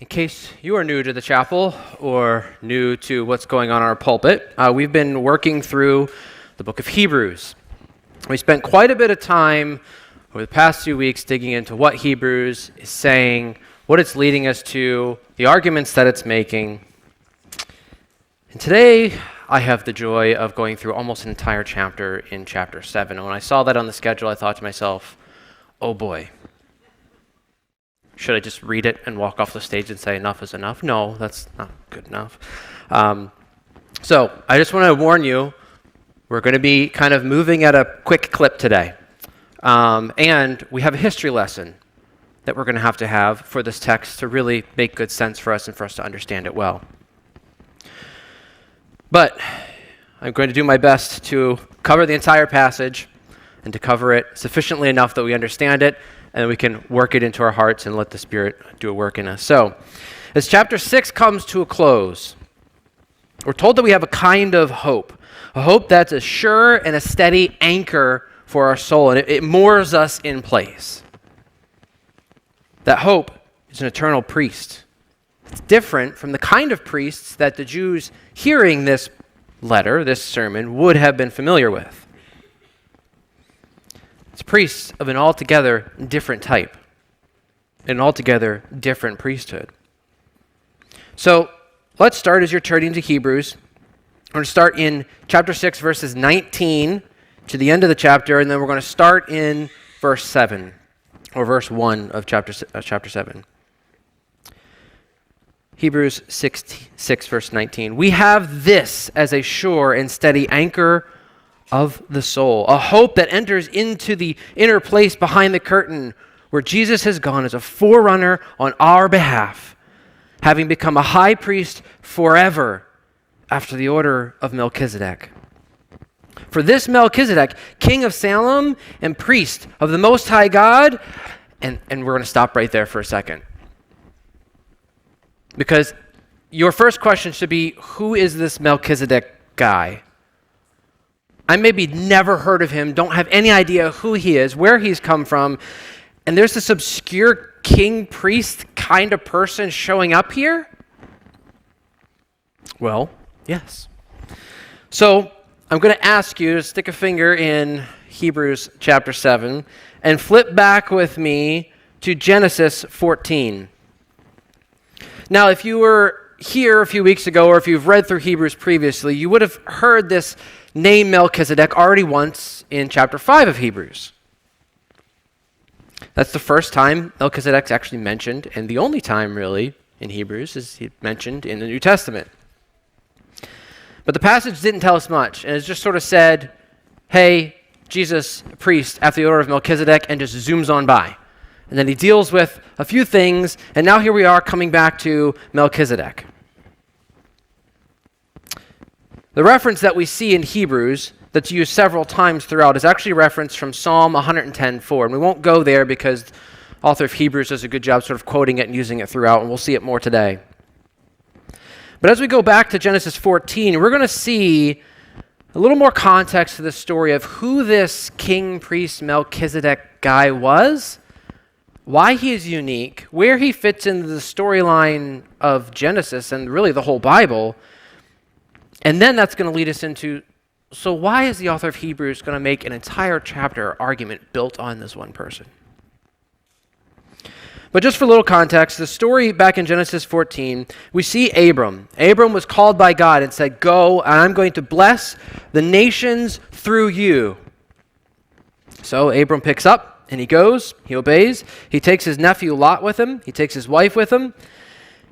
In case you are new to the chapel or new to what's going on in our pulpit, we've been working through the book of Hebrews. We spent quite a bit of time over the past few weeks digging into what Hebrews is saying, what it's leading us to, the arguments that it's making. And today, I have the joy of going through almost an entire chapter in chapter 7. And when I saw that on the schedule, I thought to myself, oh boy. Should I just read it and walk off the stage and say enough is enough? No, that's not good enough. So I just want to warn you, we're going to be kind of moving at a quick clip today. And we have a history lesson that we're going to have for this text to really make good sense for us and for us to understand it well. But I'm going to do my best to cover the entire passage and to cover it sufficiently enough that we understand it, and we can work it into our hearts and let the Spirit do a work in us. So, as chapter 6 comes to a close, we're told that we have a kind of hope, a hope that's a sure and a steady anchor for our soul, and it moors us in place. That hope is an eternal priest. It's different from the kind of priests that the Jews hearing this letter, this sermon, would have been familiar with. It's priests of an altogether different type, an altogether different priesthood. So let's start as you're turning to Hebrews. We're going to start in chapter 6, verses 19 to the end of the chapter, and then we're going to start in verse 7, or verse 1 of chapter 7. Hebrews 6, verse 19. We have this as a sure and steady anchor of the soul, a hope that enters into the inner place behind the curtain where Jesus has gone as a forerunner on our behalf, having become a high priest forever after the order of Melchizedek. For this Melchizedek, king of Salem and priest of the Most High God, and we're going to stop right there for a second. Because your first question should be, who is this Melchizedek guy? I maybe never heard of him, don't have any idea who he is, where he's come from, and there's this obscure king priest kind of person showing up here? Well, yes. So I'm going to ask you to stick a finger in Hebrews chapter 7 and flip back with me to Genesis 14. Now, if you were here a few weeks ago, or if you've read through Hebrews previously, you would have heard this name Melchizedek already once in chapter 5 of Hebrews. That's the first time Melchizedek's actually mentioned, and the only time really in Hebrews is he mentioned in the New Testament. But the passage didn't tell us much, and it just sort of said, hey, Jesus, priest, after the order of Melchizedek, and just zooms on by. And then he deals with a few things, and now here we are coming back to Melchizedek. The reference that we see in Hebrews that's used several times throughout is actually referenced from Psalm 110:4. And we won't go there because the author of Hebrews does a good job sort of quoting it and using it throughout, and we'll see it more today. But as we go back to Genesis 14, we're going to see a little more context to the story of who this king priest Melchizedek guy was, why he is unique, where he fits into the storyline of Genesis and really the whole Bible. And then that's going to lead us into, so why is the author of Hebrews going to make an entire chapter argument built on this one person? But just for a little context, the story back in Genesis 14, we see Abram. Abram was called by God and said, go, and I'm going to bless the nations through you. So Abram picks up, and he goes, he obeys. He takes his nephew Lot with him. He takes his wife with him.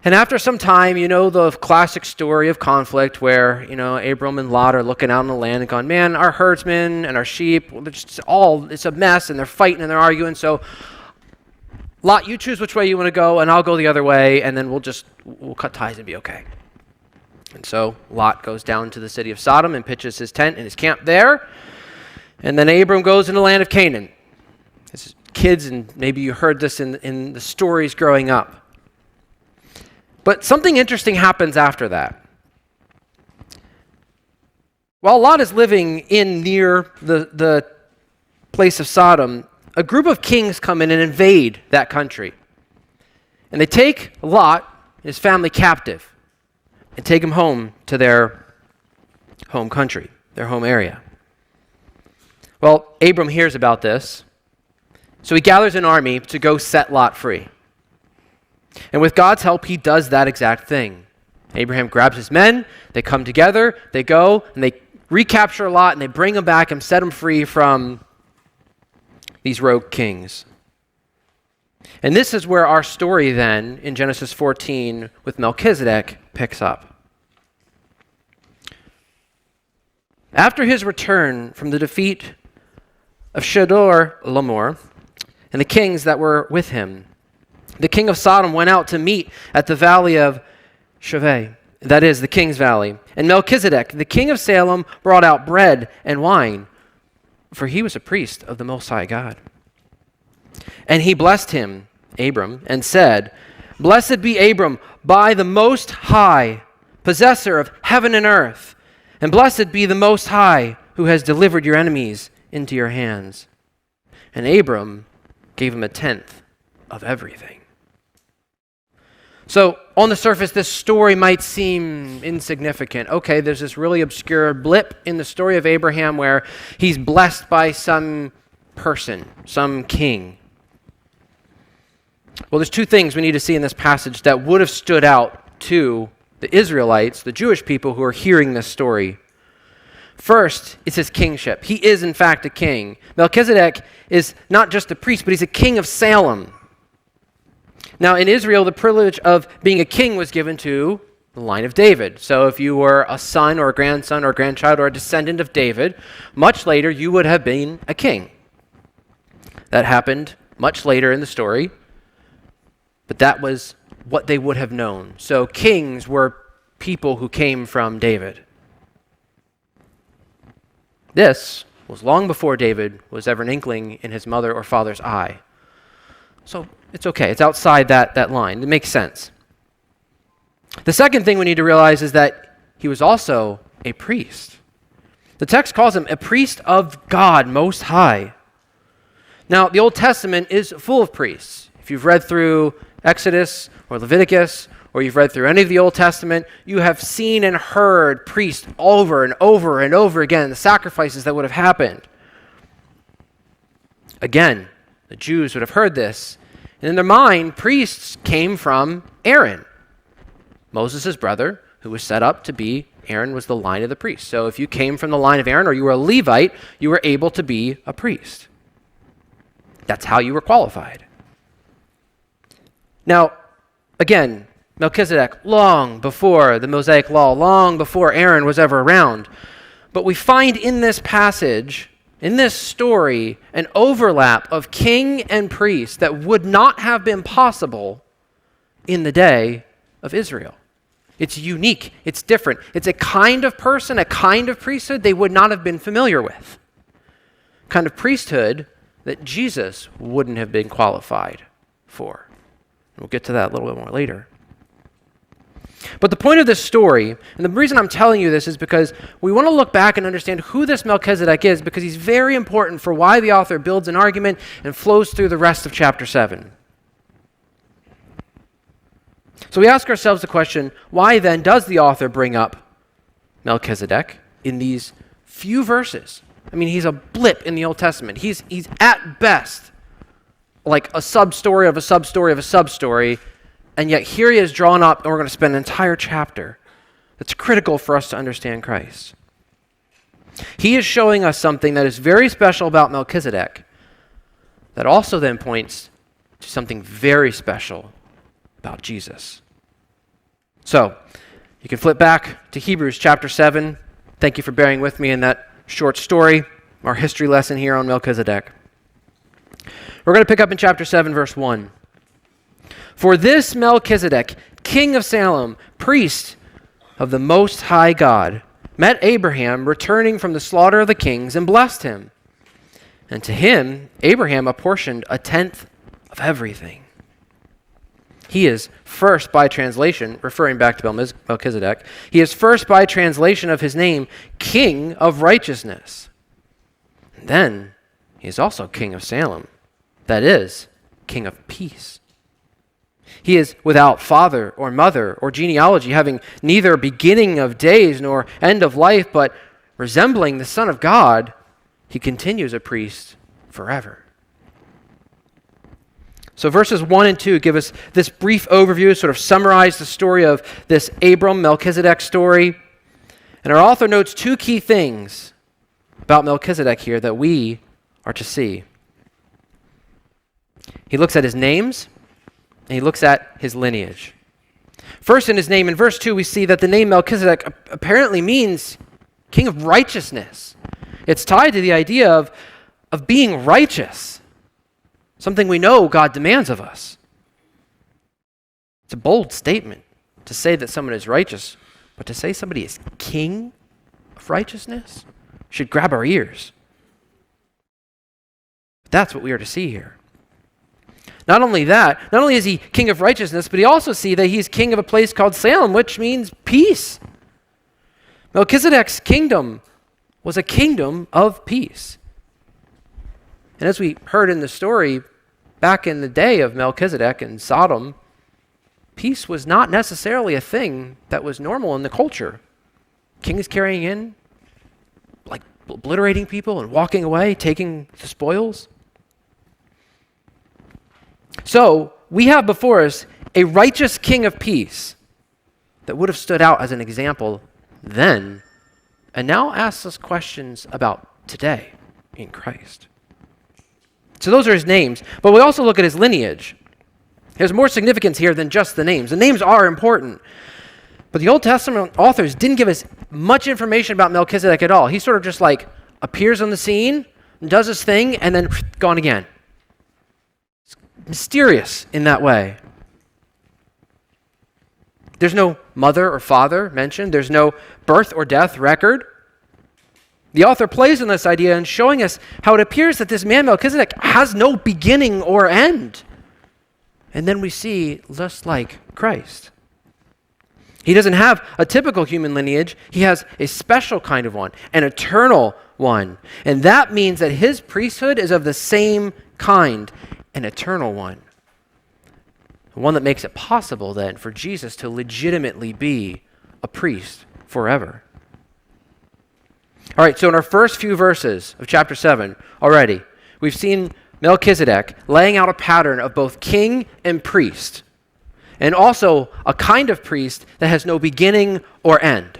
And after some time, you know the classic story of conflict where, Abram and Lot are looking out on the land and going, man, our herdsmen and our sheep, it's a mess, and they're fighting and they're arguing. So, Lot, you choose which way you want to go, and I'll go the other way, and then we'll cut ties and be okay. And so, Lot goes down to the city of Sodom and pitches his tent and his camp there. And then Abram goes into the land of Canaan. His kids, and maybe you heard this in the stories growing up. But something interesting happens after that. While Lot is living near the place of Sodom, a group of kings come in and invade that country. And they take Lot his family captive and take him home to their home country, their home area. Well, Abram hears about this, so he gathers an army to go set Lot free. And with God's help, he does that exact thing. Abraham grabs his men, they come together, they go, and they recapture Lot, and they bring him back and set him free from these rogue kings. And this is where our story then, in Genesis 14, with Melchizedek, picks up. After his return from the defeat of Chedorlaomer and the kings that were with him, the king of Sodom went out to meet at the valley of Shaveh, that is, the king's valley. And Melchizedek, the king of Salem, brought out bread and wine, for he was a priest of the Most High God. And he blessed him, Abram, and said, "Blessed be Abram by the Most High, possessor of heaven and earth, and blessed be the Most High, who has delivered your enemies into your hands." And Abram gave him a tenth of everything. So, on the surface, this story might seem insignificant. Okay, there's this really obscure blip in the story of Abraham where he's blessed by some person, some king. Well, there's two things we need to see in this passage that would have stood out to the Israelites, the Jewish people who are hearing this story. First, it's his kingship. He is, in fact, a king. Melchizedek is not just a priest, but he's a king of Salem. Now, in Israel, the privilege of being a king was given to the line of David. So if you were a son or a grandson or a grandchild or a descendant of David, much later you would have been a king. That happened much later in the story, but that was what they would have known. So kings were people who came from David. This was long before David was ever an inkling in his mother or father's eye. So it's okay. It's outside that line. It makes sense. The second thing we need to realize is that he was also a priest. The text calls him a priest of God Most High. Now, the Old Testament is full of priests. If you've read through Exodus or Leviticus, or you've read through any of the Old Testament, you have seen and heard priests over and over and over again, the sacrifices that would have happened. Again, the Jews would have heard this, and in their mind, priests came from Aaron, Moses' brother, who was set up to be, Aaron was the line of the priest. So if you came from the line of Aaron or you were a Levite, you were able to be a priest. That's how you were qualified. Now, again, Melchizedek, long before the Mosaic Law, long before Aaron was ever around. But we find in this passage, in this story, an overlap of king and priest that would not have been possible in the day of Israel. It's unique. It's different. It's a kind of person, a kind of priesthood they would not have been familiar with. Kind of priesthood that Jesus wouldn't have been qualified for. We'll get to that a little bit more later. But the point of this story, and the reason I'm telling you this is because we want to look back and understand who this Melchizedek is, because he's very important for why the author builds an argument and flows through the rest of chapter 7. So we ask ourselves the question, why then does the author bring up Melchizedek in these few verses? I mean, he's a blip in the Old Testament. He's at best like a sub-story of a sub-story of a sub-story, and yet here he is drawn up, and we're going to spend an entire chapter that's critical for us to understand Christ. He is showing us something that is very special about Melchizedek that also then points to something very special about Jesus. So, you can flip back to Hebrews chapter 7. Thank you for bearing with me in that short story, our history lesson here on Melchizedek. We're going to pick up in chapter 7, verse 1. For this Melchizedek, king of Salem, priest of the Most High God, met Abraham returning from the slaughter of the kings and blessed him. And to him, Abraham apportioned a tenth of everything. He is first by translation, referring back to Melchizedek, he is first by translation of his name, King of Righteousness. And then he is also King of Salem, that is, King of Peace. He is without father or mother or genealogy, having neither beginning of days nor end of life, but resembling the Son of God, he continues a priest forever. So verses 1 and 2 give us this brief overview, sort of summarize the story of this Abram, Melchizedek story. And our author notes two key things about Melchizedek here that we are to see. He looks at his names, and he looks at his lineage. First, in his name, in verse 2, we see that the name Melchizedek apparently means king of righteousness. It's tied to the idea of being righteous, something we know God demands of us. It's a bold statement to say that someone is righteous, but to say somebody is king of righteousness should grab our ears. That's what we are to see here. Not only is he king of righteousness, but he also see that he's king of a place called Salem, which means peace. Melchizedek's kingdom was a kingdom of peace. And as we heard in the story, back in the day of Melchizedek and Sodom, peace was not necessarily a thing that was normal in the culture. Kings carrying in, like obliterating people and walking away, taking the spoils. So, we have before us a righteous king of peace that would have stood out as an example then, and now asks us questions about today in Christ. So those are his names, but we also look at his lineage. There's more significance here than just the names. The names are important, but the Old Testament authors didn't give us much information about Melchizedek at all. He sort of just like appears on the scene, does his thing, and then gone again. Mysterious in that way. There's no mother or father mentioned. There's no birth or death record. The author plays on this idea and showing us how it appears that this man Melchizedek has no beginning or end. And then we see, just like Christ, he doesn't have a typical human lineage. He has a special kind of one, an eternal one. And that means that his priesthood is of the same kind, an eternal one. One that makes it possible then for Jesus to legitimately be a priest forever. All right, so in our first few verses of chapter 7 already, we've seen Melchizedek laying out a pattern of both king and priest, and also a kind of priest that has no beginning or end.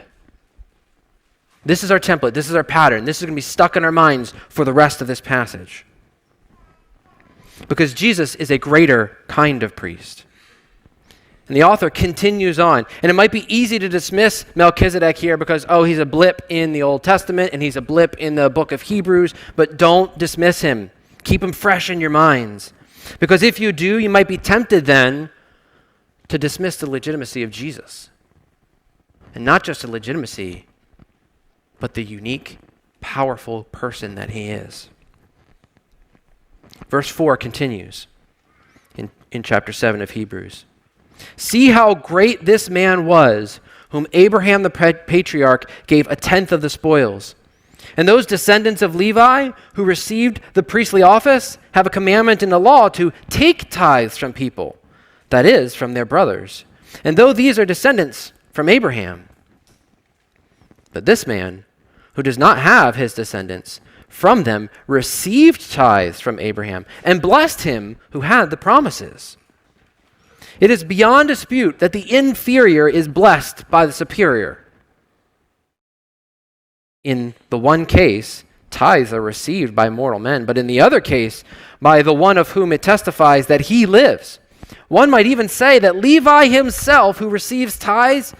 This is our template. This is our pattern. This is going to be stuck in our minds for the rest of this passage. Because Jesus is a greater kind of priest. And the author continues on. And it might be easy to dismiss Melchizedek here because, he's a blip in the Old Testament and he's a blip in the book of Hebrews, but don't dismiss him. Keep him fresh in your minds. Because if you do, you might be tempted then to dismiss the legitimacy of Jesus. And not just the legitimacy, but the unique, powerful person that he is. Verse 4 continues in chapter 7 of Hebrews. See how great this man was, whom Abraham the patriarch gave a tenth of the spoils. And those descendants of Levi who received the priestly office have a commandment in the law to take tithes from people, that is, from their brothers. And though these are descendants from Abraham, but this man, who does not have his descendants from them, received tithes from Abraham and blessed him who had the promises. It is beyond dispute that the inferior is blessed by the superior. In the one case, tithes are received by mortal men, but in the other case, by the one of whom it testifies that he lives. One might even say that Levi himself, who receives tithes,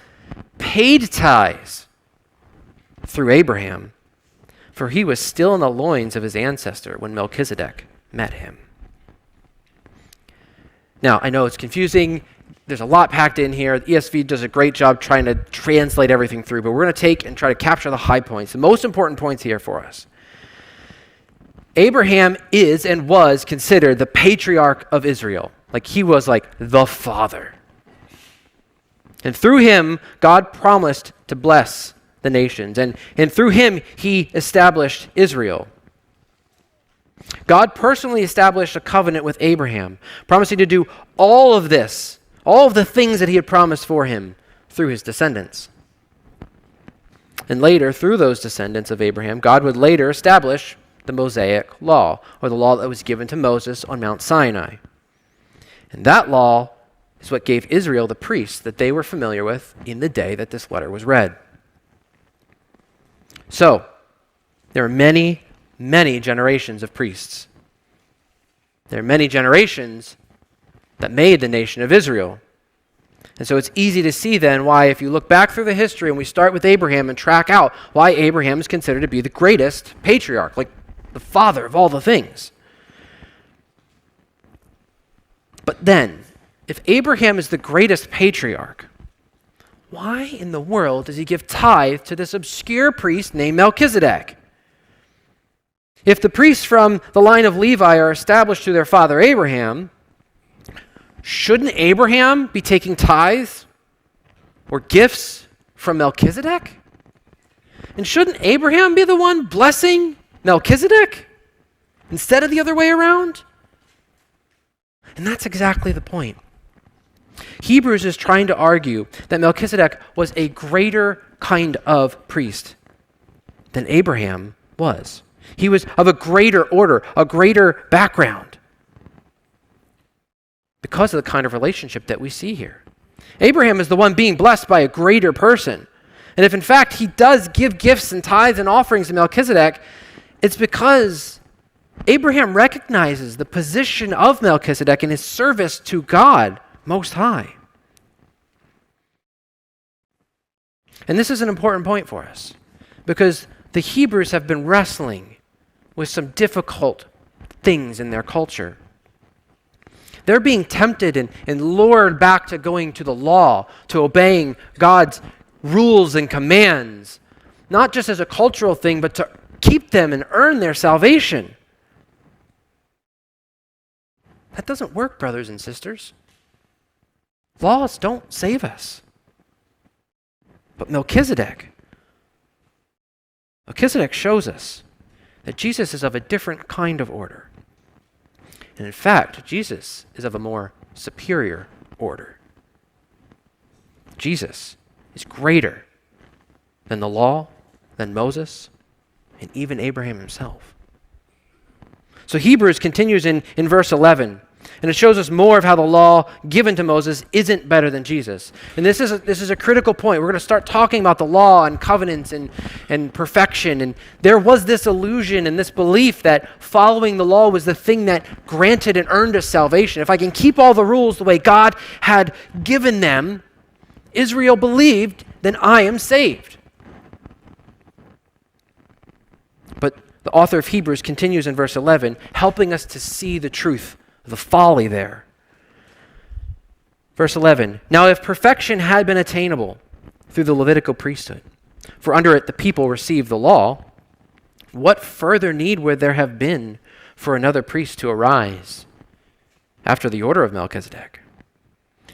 paid tithes through Abraham, for he was still in the loins of his ancestor when Melchizedek met him. Now, I know it's confusing. There's a lot packed in here. The ESV does a great job trying to translate everything through, but we're going to take and try to capture the high points, the most important points here for us. Abraham is and was considered the patriarch of Israel. Like he was like the father. And through him, God promised to bless the nations. And through him, he established Israel. God personally established a covenant with Abraham, promising to do all of this all of the things that he had promised for him through his descendants. And later, through those descendants of Abraham, God would later establish the Mosaic law, or the law that was given to Moses on Mount Sinai. And that law is what gave Israel the priests that they were familiar with in the day that this letter was read. So, there are many, many generations of priests. There are many generations that made the nation of Israel. And so it's easy to see then why, if you look back through the history and we start with Abraham and track out why Abraham is considered to be the greatest patriarch, like the father of all the things. But then, if Abraham is the greatest patriarch, why in the world does he give tithe to this obscure priest named Melchizedek? If the priests from the line of Levi are established through their father Abraham, shouldn't Abraham be taking tithes or gifts from Melchizedek? And shouldn't Abraham be the one blessing Melchizedek instead of the other way around? And that's exactly the point. Hebrews is trying to argue that Melchizedek was a greater kind of priest than Abraham was. He was of a greater order, a greater background, because of the kind of relationship that we see here. Abraham is the one being blessed by a greater person. And if in fact he does give gifts and tithes and offerings to Melchizedek, it's because Abraham recognizes the position of Melchizedek in his service to God Most High. And this is an important point for us, because the Hebrews have been wrestling with some difficult things in their culture. They're being tempted and lured back to going to the law, to obeying God's rules and commands, not just as a cultural thing, but to keep them and earn their salvation. That doesn't work, brothers and sisters. Laws don't save us. But Melchizedek shows us that Jesus is of a different kind of order. And in fact, Jesus is of a more superior order. Jesus is greater than the law, than Moses, and even Abraham himself. So Hebrews continues in verse 11, and it shows us more of how the law given to Moses isn't better than Jesus. And this is a critical point. We're going to start talking about the law and covenants and perfection. And there was this illusion and this belief that following the law was the thing that granted and earned us salvation. If I can keep all the rules the way God had given them, Israel believed, then I am saved. But the author of Hebrews continues in verse 11, helping us to see the truth, the folly there. Verse 11, now if perfection had been attainable through the Levitical priesthood, for under it the people received the law, what further need would there have been for another priest to arise after the order of Melchizedek,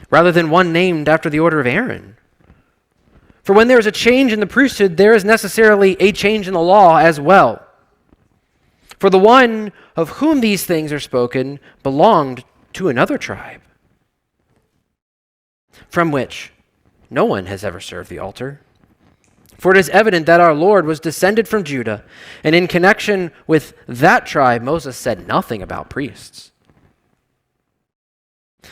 rather than one named after the order of Aaron? For when there is a change in the priesthood, there is necessarily a change in the law as well. For the one of whom these things are spoken belonged to another tribe, from which no one has ever served the altar. For it is evident that our Lord was descended from Judah, and in connection with that tribe, Moses said nothing about priests.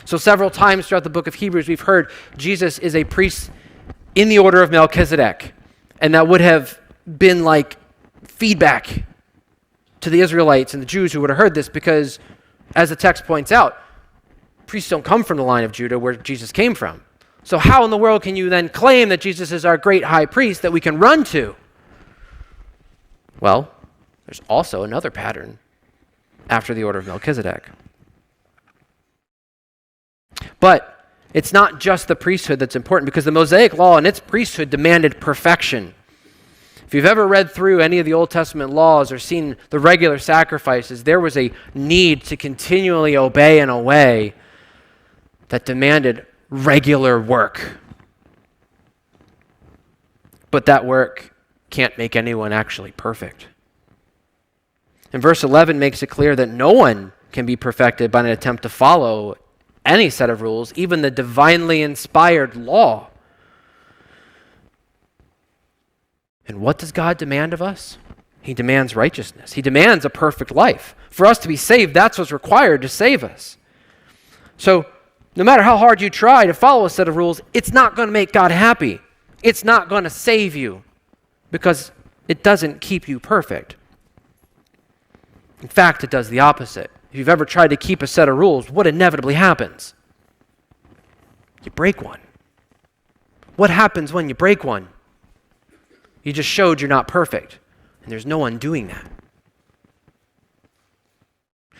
So several times throughout the book of Hebrews, we've heard Jesus is a priest in the order of Melchizedek, and that would have been like feedback to the Israelites and the Jews who would have heard this, because, as the text points out, priests don't come from the line of Judah where Jesus came from. So how in the world can you then claim that Jesus is our great high priest that we can run to? Well, there's also another pattern after the order of Melchizedek. But it's not just the priesthood that's important, because the Mosaic law and its priesthood demanded perfection. If you've ever read through any of the Old Testament laws or seen the regular sacrifices, there was a need to continually obey in a way that demanded regular work. But that work can't make anyone actually perfect. And verse 11 makes it clear that no one can be perfected by an attempt to follow any set of rules, even the divinely inspired law. And what does God demand of us? He demands righteousness. He demands a perfect life. For us to be saved, that's what's required to save us. So, no matter how hard you try to follow a set of rules, it's not going to make God happy. It's not going to save you because it doesn't keep you perfect. In fact, it does the opposite. If you've ever tried to keep a set of rules, what inevitably happens? You break one. What happens when you break one? You just showed you're not perfect, and there's no one doing that.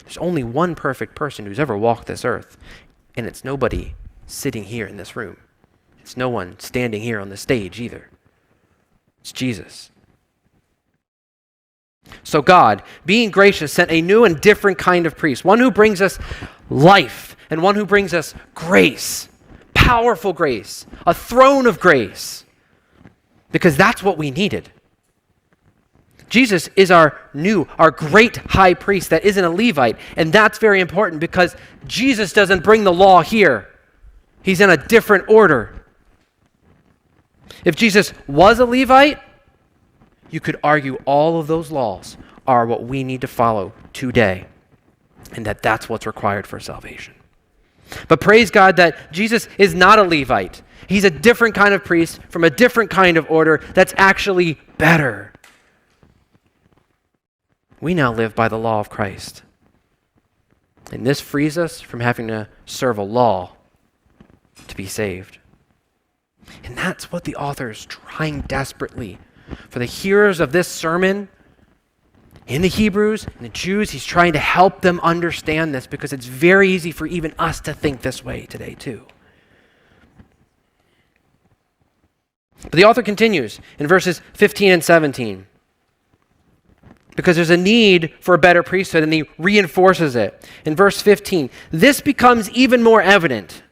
There's only one perfect person who's ever walked this earth, and it's nobody sitting here in this room. It's no one standing here on the stage either. It's Jesus. So God, being gracious, sent a new and different kind of priest, one who brings us life and one who brings us grace, powerful grace, a throne of grace, because that's what we needed. Jesus is our great high priest that isn't a Levite, and that's very important because Jesus doesn't bring the law here. He's in a different order. If Jesus was a Levite, you could argue all of those laws are what we need to follow today, and that's what's required for salvation. But praise God that Jesus is not a Levite. He's a different kind of priest from a different kind of order that's actually better. We now live by the law of Christ. And this frees us from having to serve a law to be saved. And that's what the author is trying desperately for the hearers of this sermon in the Hebrews and the Jews. He's trying to help them understand this because it's very easy for even us to think this way today too. But the author continues in verses 15 and 17 because there's a need for a better priesthood, and he reinforces it. In verse 15, this becomes even more evident.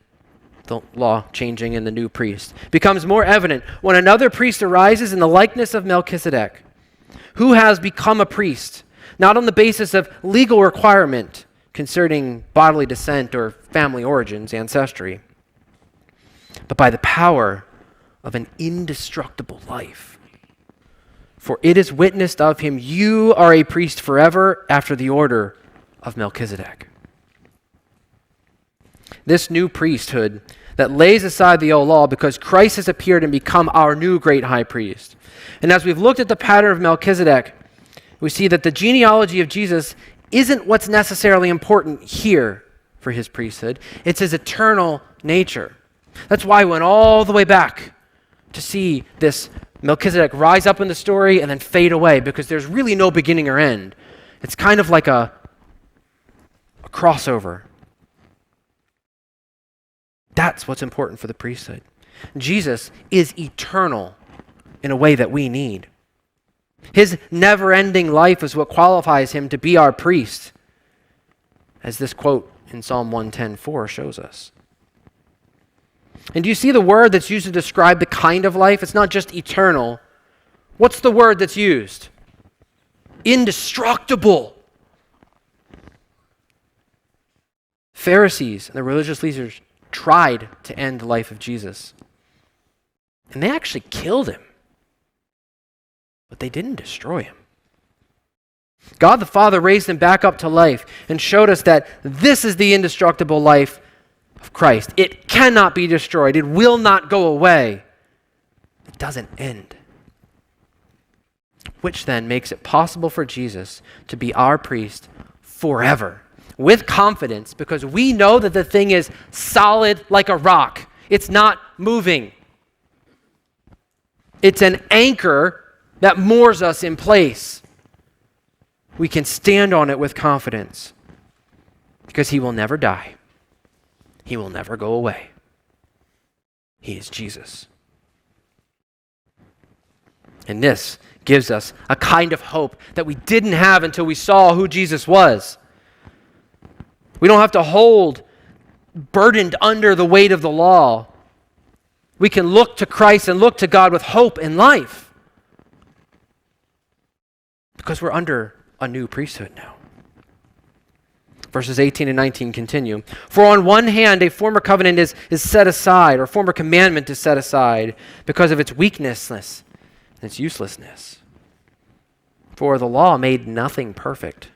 The law changing in the new priest becomes more evident when another priest arises in the likeness of Melchizedek, who has become a priest, not on the basis of legal requirement concerning bodily descent or family origins, ancestry, but by the power of an indestructible life. For it is witnessed of him, you are a priest forever after the order of Melchizedek. This new priesthood that lays aside the old law because Christ has appeared and become our new great high priest. And as we've looked at the pattern of Melchizedek, we see that the genealogy of Jesus isn't what's necessarily important here for his priesthood. It's his eternal nature. That's why we went all the way back to see this Melchizedek rise up in the story and then fade away, because there's really no beginning or end. It's kind of like a crossover. That's what's important for the priesthood. Jesus is eternal in a way that we need. His never-ending life is what qualifies him to be our priest, as this quote in Psalm 110:4 shows us. And do you see the word that's used to describe the kind of life? It's not just eternal. What's the word that's used? Indestructible. Pharisees and the religious leaders tried to end the life of Jesus. And they actually killed him. But they didn't destroy him. God the Father raised him back up to life and showed us that this is the indestructible life of Christ. It cannot be destroyed. It will not go away. It doesn't end. Which then makes it possible for Jesus to be our priest forever, with confidence, because we know that the thing is solid like a rock. It's not moving. It's an anchor that moors us in place. We can stand on it with confidence because he will never die. He will never go away. He is Jesus. And this gives us a kind of hope that we didn't have until we saw who Jesus was. We don't have to hold burdened under the weight of the law. We can look to Christ and look to God with hope and life because we're under a new priesthood now. Verses 18 and 19 continue. For on one hand, a former covenant is set aside, or former commandment is set aside, because of its weakness and its uselessness. For the law made nothing perfect.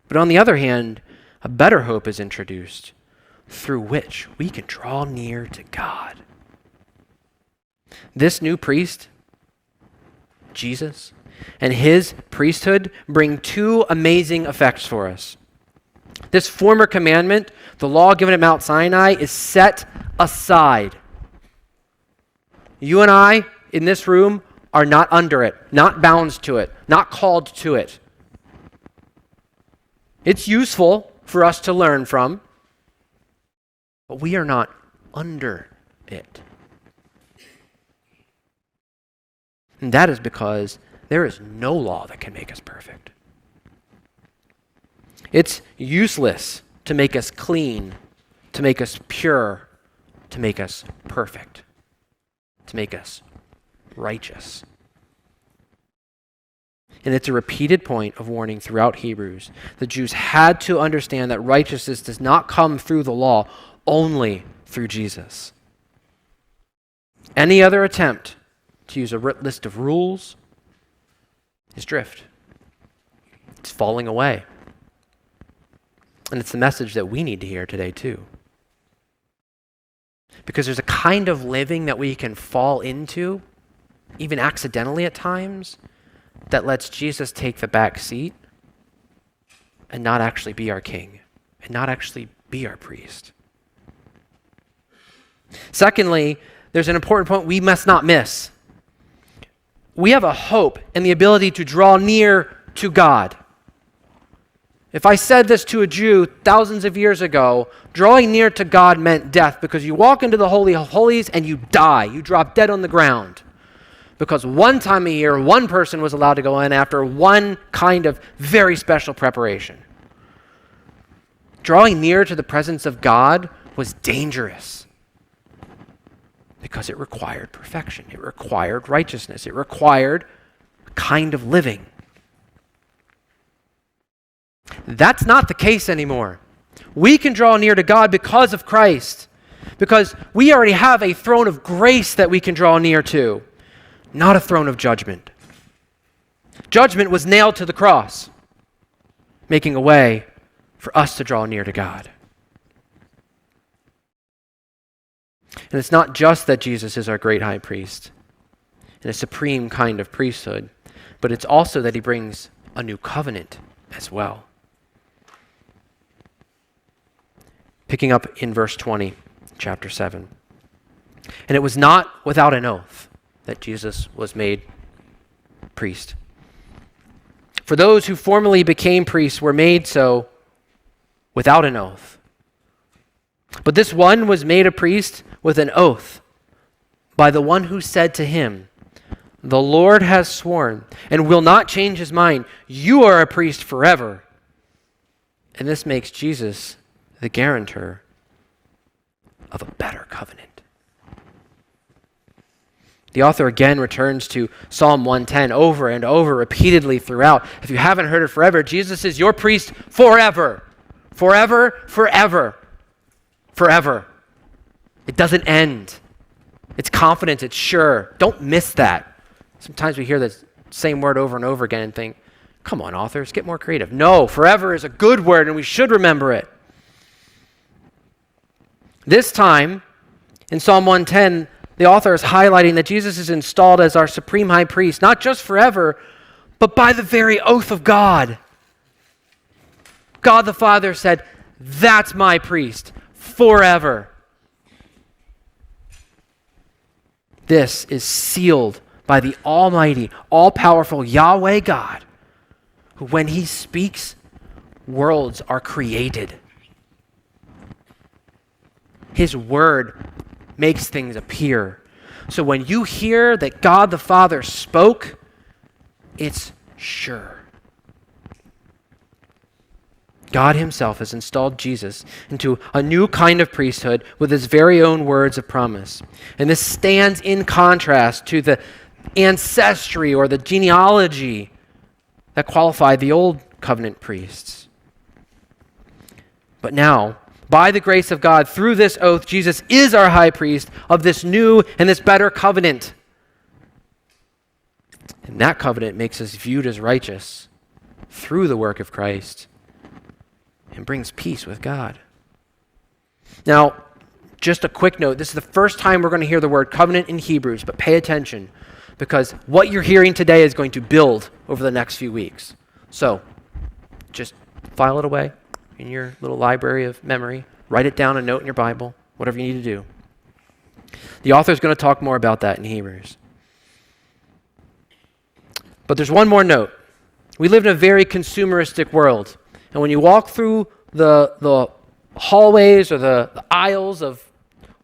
But on the other hand, a better hope is introduced, through which we can draw near to God. This new priest, Jesus, and his priesthood bring two amazing effects for us. This former commandment, the law given at Mount Sinai, is set aside. You and I, in this room, are not under it, not bound to it, not called to it. It's useful for us to learn from, but we are not under it. And that is because there is no law that can make us perfect. It's useless to make us clean, to make us pure, to make us perfect, to make us righteous. And it's a repeated point of warning throughout Hebrews. The Jews had to understand that righteousness does not come through the law, only through Jesus. Any other attempt to use a list of rules is drift. It's falling away. And it's the message that we need to hear today too. Because there's a kind of living that we can fall into, even accidentally at times, that lets Jesus take the back seat and not actually be our king, and not actually be our priest. Secondly, there's an important point we must not miss. We have a hope in the ability to draw near to God. If I said this to a Jew thousands of years ago, drawing near to God meant death, because you walk into the Holy of Holies and you die. You drop dead on the ground. Because one time a year, one person was allowed to go in after one kind of very special preparation. Drawing near to the presence of God was dangerous because it required perfection. It required righteousness. It required a kind of living. That's not the case anymore. We can draw near to God because of Christ, because we already have a throne of grace that we can draw near to, not a throne of judgment. Judgment was nailed to the cross, making a way for us to draw near to God. And it's not just that Jesus is our great high priest and a supreme kind of priesthood, but it's also that he brings a new covenant as well. Picking up in verse 20, chapter 7. And it was not without an oath that Jesus was made priest. For those who formerly became priests were made so without an oath. But this one was made a priest with an oath by the one who said to him, "The Lord has sworn and will not change his mind. You are a priest forever." And this makes Jesus the guarantor of a better covenant. The author again returns to Psalm 110 over and over repeatedly throughout. If you haven't heard it forever, Jesus is your priest forever. Forever, forever, forever. It doesn't end. It's confident, it's sure. Don't miss that. Sometimes we hear the same word over and over again and think, come on, authors, get more creative. No, forever is a good word and we should remember it. This time, in Psalm 110, the author is highlighting that Jesus is installed as our supreme high priest, not just forever, but by the very oath of God. God the Father said, "That's my priest forever." This is sealed by the almighty, all-powerful Yahweh God, who when he speaks, worlds are created. His word makes things appear. So when you hear that God the Father spoke, it's sure. God himself has installed Jesus into a new kind of priesthood with his very own words of promise. And this stands in contrast to the ancestry or the genealogy that qualified the old covenant priests. But now, by the grace of God, through this oath, Jesus is our high priest of this new and this better covenant. And that covenant makes us viewed as righteous through the work of Christ and brings peace with God. Now, just a quick note. This is the first time we're going to hear the word covenant in Hebrews, but pay attention because what you're hearing today is going to build over the next few weeks. So, just file it away in your little library of memory. Write it down, a note in your Bible, whatever you need to do. The author is going to talk more about that in Hebrews. But there's one more note. We live in a very consumeristic world. And when you walk through the hallways or the aisles of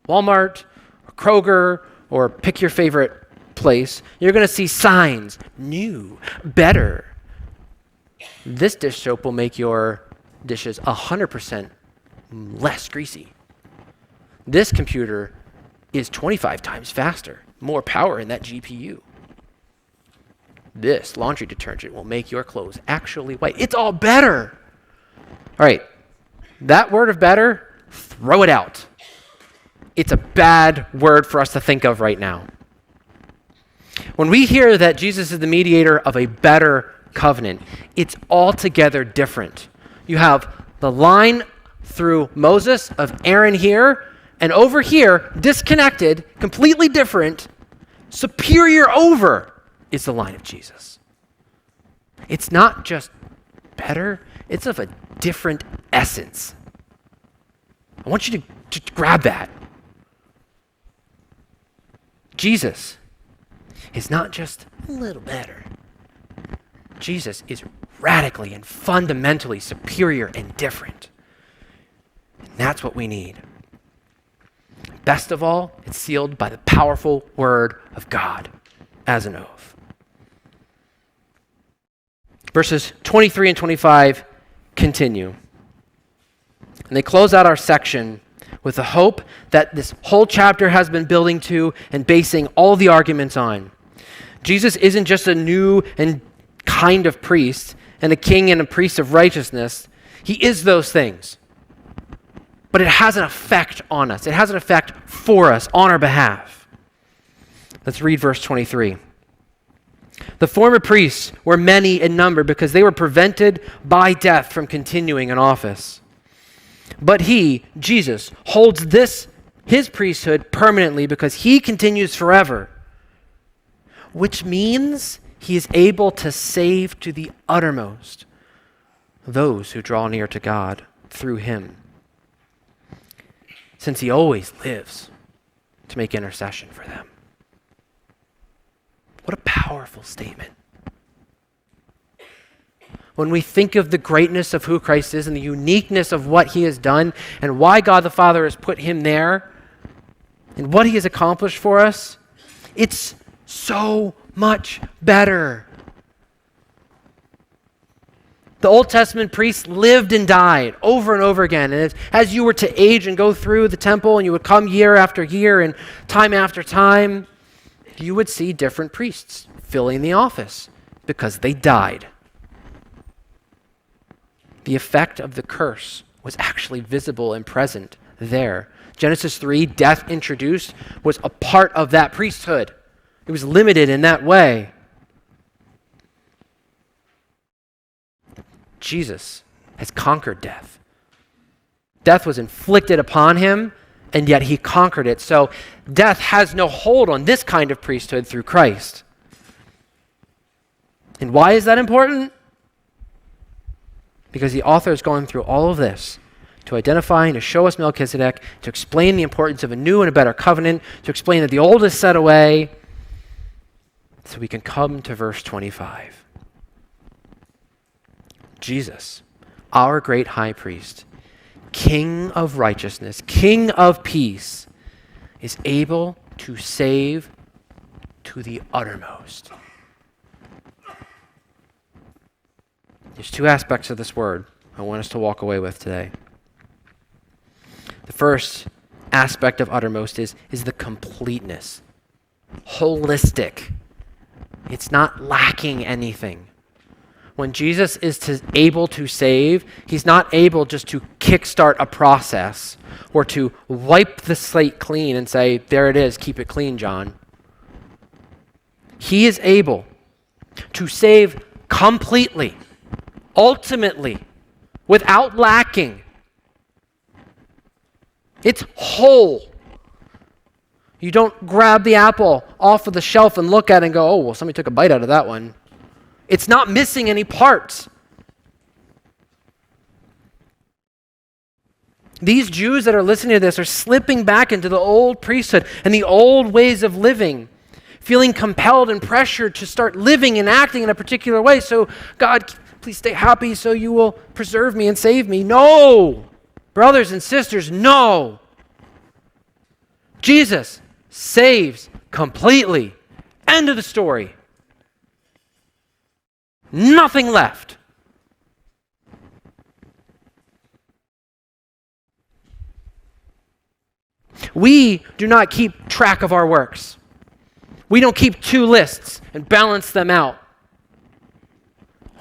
Walmart or Kroger or pick your favorite place, you're going to see signs, new, better. This dish soap will make your dishes 100% less greasy. This computer is 25 times faster, more power in that GPU. This laundry detergent will make your clothes actually white. It's all better. All right, that word of better, throw it out. It's a bad word for us to think of right now. When we hear that Jesus is the mediator of a better covenant, it's altogether different. You have the line through Moses of Aaron here, and over here, disconnected, completely different, superior over is the line of Jesus. It's not just better, it's of a different essence. I want you to grab that. Jesus is not just a little better. Jesus is radically and fundamentally superior and different. And that's what we need. Best of all, it's sealed by the powerful word of God as an oath. Verses 23 and 25 continue. And they close out our section with the hope that this whole chapter has been building to and basing all the arguments on. Jesus isn't just a new and kind of priest and a king and a priest of righteousness. He is those things. But it has an effect on us. It has an effect for us on our behalf. Let's read verse 23. The former priests were many in number because they were prevented by death from continuing in office. But he, Jesus, holds his priesthood permanently because he continues forever, which means he is able to save to the uttermost those who draw near to God through him, since he always lives to make intercession for them. What a powerful statement. When we think of the greatness of who Christ is and the uniqueness of what he has done and why God the Father has put him there and what he has accomplished for us, it's so much better. The Old Testament priests lived and died over and over again. And as you were to age and go through the temple and you would come year after year and time after time, you would see different priests filling the office because they died. The effect of the curse was actually visible and present there. Genesis 3, death introduced, was a part of that priesthood. It was limited in that way. Jesus has conquered death. Death was inflicted upon him, and yet he conquered it. So death has no hold on this kind of priesthood through Christ. And why is that important? Because the author is going through all of this to identify and to show us Melchizedek, to explain the importance of a new and a better covenant, to explain that the old is set away, so we can come to verse 25. Jesus, our great high priest, King of righteousness, King of peace, is able to save to the uttermost. There's two aspects of this word I want us to walk away with today. The first aspect of uttermost is the completeness, holistic. It's not lacking anything. when Jesus is able to save, he's not able just to kickstart a process or to wipe the slate clean and say, there it is, keep it clean, John. He is able to save completely, ultimately, without lacking. It's whole. You don't grab the apple off of the shelf and look at it and go, oh, well, somebody took a bite out of that one. It's not missing any parts. These Jews that are listening to this are slipping back into the old priesthood and the old ways of living, feeling compelled and pressured to start living and acting in a particular way. So, God, please stay happy so you will preserve me and save me. No! Brothers and sisters, no! Jesus saves completely. End of the story. Nothing left. We do not keep track of our works. We don't keep 2 lists and balance them out.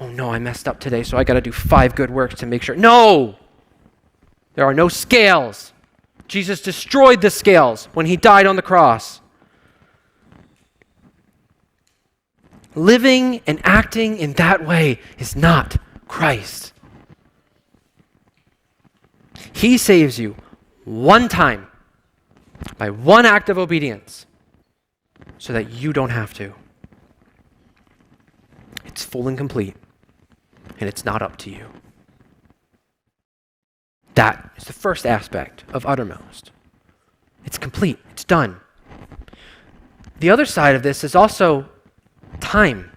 Oh no, I messed up today, so I got to do 5 good works to make sure. No! There are no scales. Jesus destroyed the scales when he died on the cross. Living and acting in that way is not Christ. He saves you one time by one act of obedience so that you don't have to. It's full and complete, and it's not up to you. That is the first aspect of uttermost. It's complete. It's done. The other side of this is also time.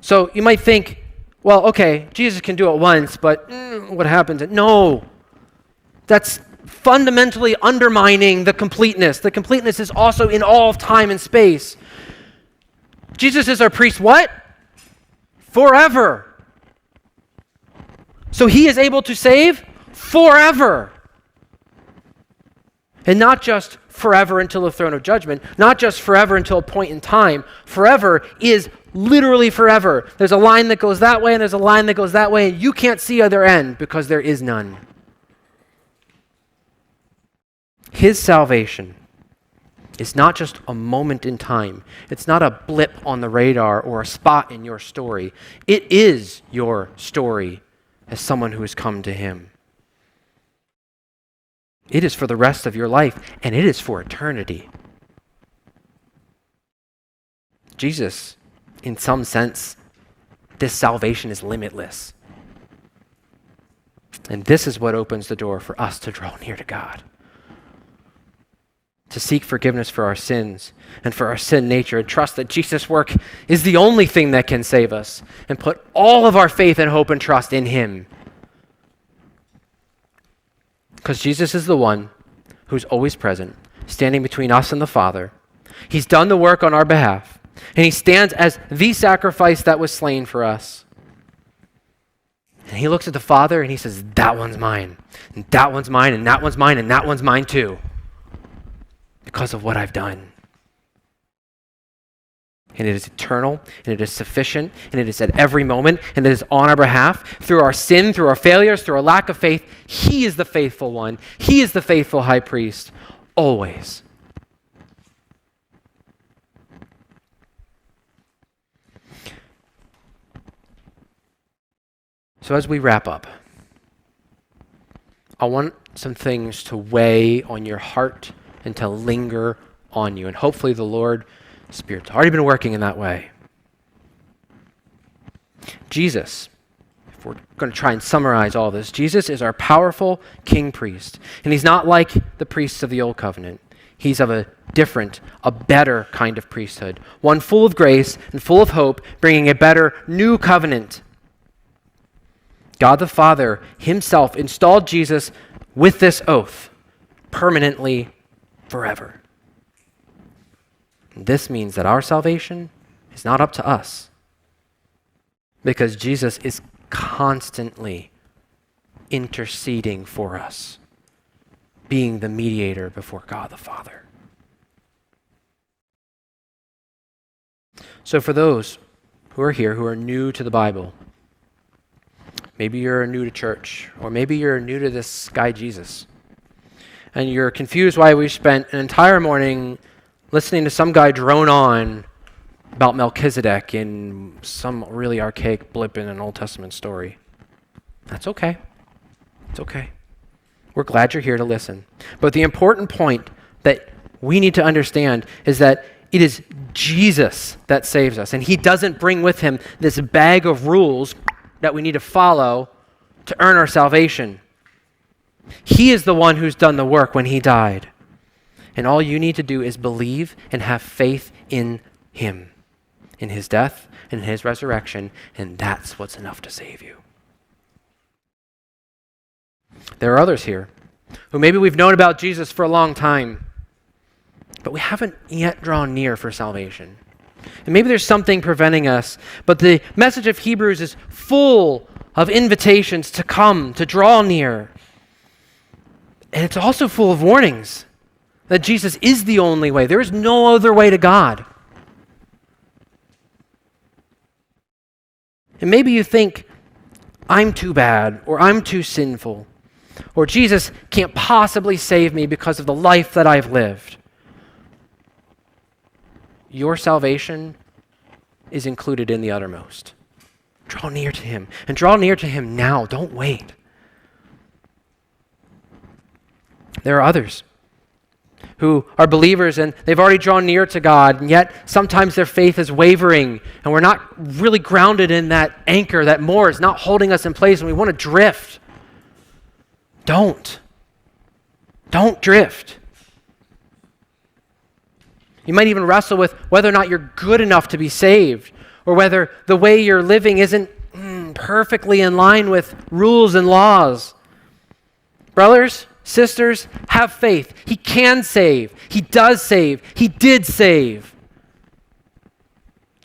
So you might think, well, okay, Jesus can do it once, but what happens? No. That's fundamentally undermining the completeness. The completeness is also in all of time and space. Jesus is our priest, what? Forever. So he is able to save forever. And not just forever until the throne of judgment, not just forever until a point in time. Forever is literally forever. There's a line that goes that way and there's a line that goes that way, and you can't see other end because there is none. His salvation is not just a moment in time. It's not a blip on the radar or a spot in your story. It is your story as someone who has come to him. It is for the rest of your life, and it is for eternity. Jesus, in some sense, this salvation is limitless. And this is what opens the door for us to draw near to God, to seek forgiveness for our sins and for our sin nature, and trust that Jesus' work is the only thing that can save us, and put all of our faith and hope and trust in him. Because Jesus is the one who's always present, standing between us and the Father. He's done the work on our behalf, and he stands as the sacrifice that was slain for us. And he looks at the Father and he says, that one's mine, and that one's mine, and that one's mine, and that one's mine too, because of what I've done. And it is eternal, and it is sufficient, and it is at every moment, and it is on our behalf. Through our sin, through our failures, through our lack of faith, he is the faithful one. He is the faithful high priest, always. So as we wrap up, I want some things to weigh on your heart and to linger on you. And hopefully the Lord Spirit's already been working in that way. Jesus, if we're going to try and summarize all this, Jesus is our powerful king priest. And he's not like the priests of the old covenant. He's of a different, a better kind of priesthood. One full of grace and full of hope, bringing a better new covenant. God the Father himself installed Jesus with this oath, permanently, forever. This means that our salvation is not up to us, because Jesus is constantly interceding for us, being the mediator before God the Father. So for those who are here who are new to the Bible. Maybe you're new to church, or maybe you're new to this guy Jesus. And you're confused why we spent an entire morning listening to some guy drone on about Melchizedek in some really archaic blip in an Old Testament story. That's okay. It's okay. We're glad you're here to listen. But the important point that we need to understand is that it is Jesus that saves us, and he doesn't bring with him this bag of rules that we need to follow to earn our salvation. He is the one who's done the work when he died. And all you need to do is believe and have faith in him, in his death and his resurrection, and that's what's enough to save you. There are others here who maybe we've known about Jesus for a long time, but we haven't yet drawn near for salvation. And maybe there's something preventing us, but the message of Hebrews is full of invitations to come, to draw near. And it's also full of warnings that Jesus is the only way. There is no other way to God. And maybe you think, I'm too bad, or I'm too sinful, or Jesus can't possibly save me because of the life that I've lived. Your salvation is included in the uttermost. Draw near to him, and draw near to him now. Don't wait. There are others who are believers and they've already drawn near to God, and yet sometimes their faith is wavering, and we're not really grounded in that anchor, that moor is not holding us in place, and we want to drift. Don't drift. You might even wrestle with whether or not you're good enough to be saved, or whether the way you're living isn't perfectly in line with rules and laws. Brothers, sisters, have faith. He can save. He does save. He did save.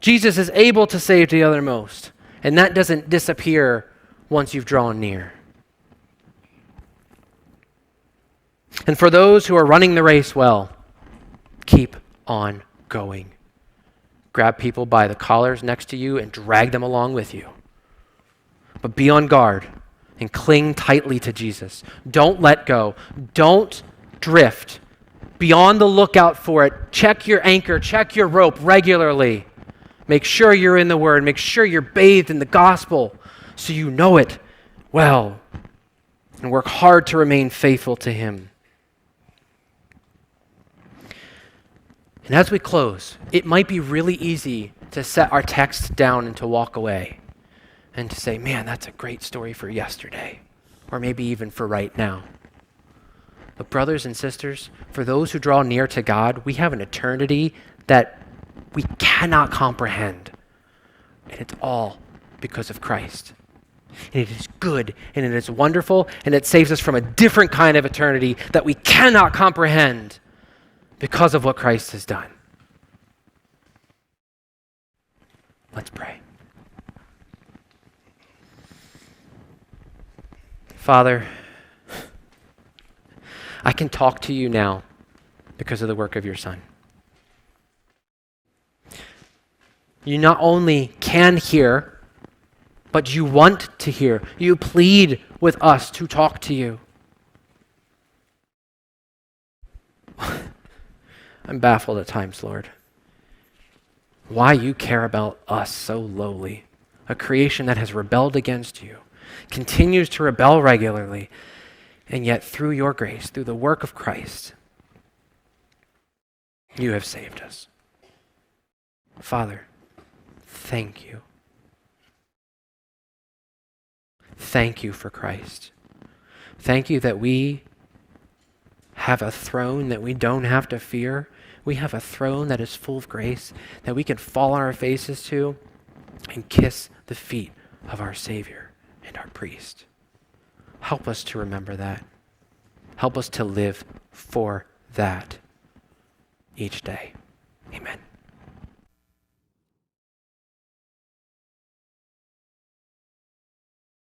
Jesus is able to save to the uttermost, and that doesn't disappear once you've drawn near. And for those who are running the race well, keep on going. Grab people by the collars next to you and drag them along with you. But be on guard and cling tightly to Jesus. Don't let go. Don't drift. Be on the lookout for it. Check your anchor. Check your rope regularly. Make sure you're in the Word. Make sure you're bathed in the gospel so you know it well. And work hard to remain faithful to him. And as we close, it might be really easy to set our text down and to walk away and to say, man, that's a great story for yesterday, or maybe even for right now. But brothers and sisters, for those who draw near to God, we have an eternity that we cannot comprehend. And it's all because of Christ. And it is good, and it is wonderful, and it saves us from a different kind of eternity that we cannot comprehend because of what Christ has done. Let's pray. Father, I can talk to you now because of the work of your Son. You not only can hear, but you want to hear. You plead with us to talk to you. I'm baffled at times, Lord. Why you care about us so lowly, a creation that has rebelled against you, continues to rebel regularly, and yet through your grace, through the work of Christ, you have saved us. Father, thank you. Thank you for Christ. Thank you that we have a throne that we don't have to fear. We have a throne that is full of grace that we can fall on our faces to and kiss the feet of our Savior and our priest. Help us to remember that. Help us to live for that each day. Amen.